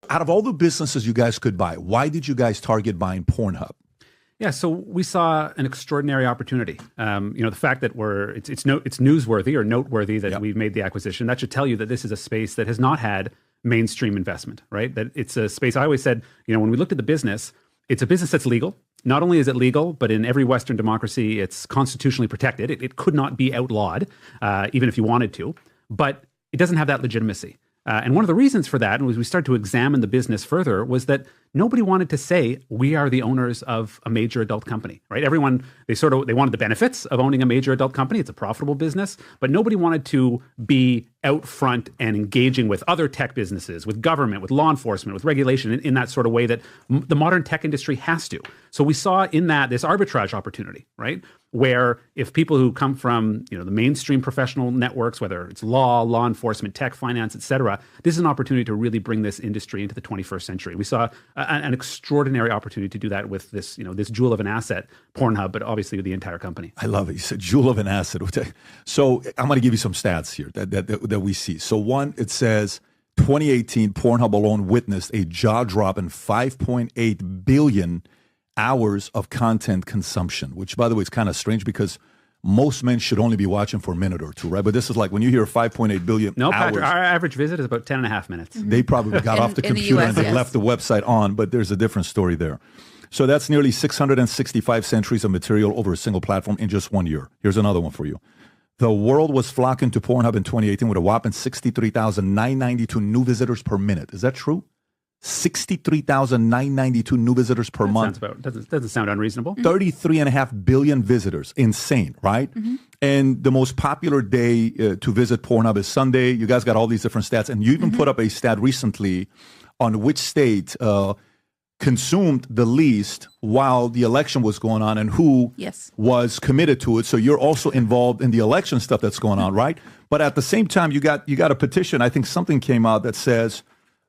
out of all the businesses you guys could buy, why did you guys target buying PornHub? Yeah, so we saw an extraordinary opportunity. The fact that it's newsworthy or noteworthy that we've made the acquisition, that should tell you that this is a space that has not had mainstream investment, right? That it's a space, I always said, when we looked at the business, it's a business that's legal. Not only is it legal, but in every Western democracy, it's constitutionally protected. It could not be outlawed, even if you wanted to, but it doesn't have that legitimacy. And one of the reasons for that, and as we started to examine the business further, was that nobody wanted to say, we are the owners of a major adult company, right? Everyone, they wanted the benefits of owning a major adult company. It's a profitable business, but nobody wanted to be out front and engaging with other tech businesses, with government, with law enforcement, with regulation in that sort of way that the modern tech industry has to. So we saw in that this arbitrage opportunity, right? Where if people who come from the mainstream professional networks, whether it's law enforcement, tech, finance, et cetera, this is an opportunity to really bring this industry into the 21st century. We saw an extraordinary opportunity to do that with this, this jewel of an asset, PornHub, but obviously with the entire company. I love it. You said jewel of an asset. So I'm going to give you some stats here that we see. So one, it says 2018, PornHub alone witnessed a jaw-dropping 5.8 billion hours of content consumption, which, by the way, is kind of strange because most men should only be watching for a minute or two, right? But this is like when you hear 5.8 billion no, hours. Patrick, our average visit is about 10 and a half minutes. They probably got off the computer and they left the website on, but there's a different story there. So that's nearly 665 centuries of material over a single platform in just 1 year. Here's another one for you. The world was flocking to PornHub in 2018 with a whopping 63,992 new visitors per minute. Is that true? 63,992 new visitors per month. Doesn't sound unreasonable. 33.5 billion visitors. Insane, right? Mm-hmm. And the most popular day to visit PornHub is Sunday. You guys got all these different stats. And you even put up a stat recently on which state consumed the least while the election was going on and who was committed to it. So you're also involved in the election stuff that's going on, right? But at the same time, you got a petition. I think something came out that says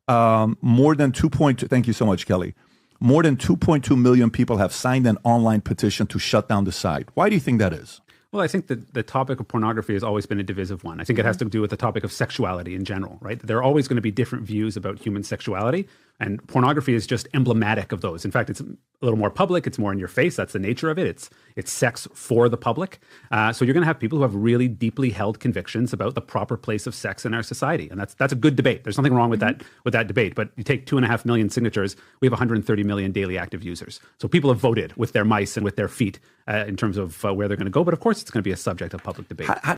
more than 2.2. Thank you so much, Kelly. More than 2.2 million people have signed an online petition to shut down the site. Why do you think that is? Well, I think that the topic of pornography has always been a divisive one. I think it has to do with the topic of sexuality in general, right? There are always going to be different views about human sexuality, and pornography is just emblematic of those. In fact, it's a little more public. It's more in your face. That's the nature of it. It's sex for the public. So you're going to have people who have really deeply held convictions about the proper place of sex in our society, and that's a good debate. There's nothing wrong with that debate. But you take 2.5 million signatures, we have 130 million daily active users. So people have voted with their mice and with their feet in terms of where they're going to go. But of course, it's going to be a subject of public debate.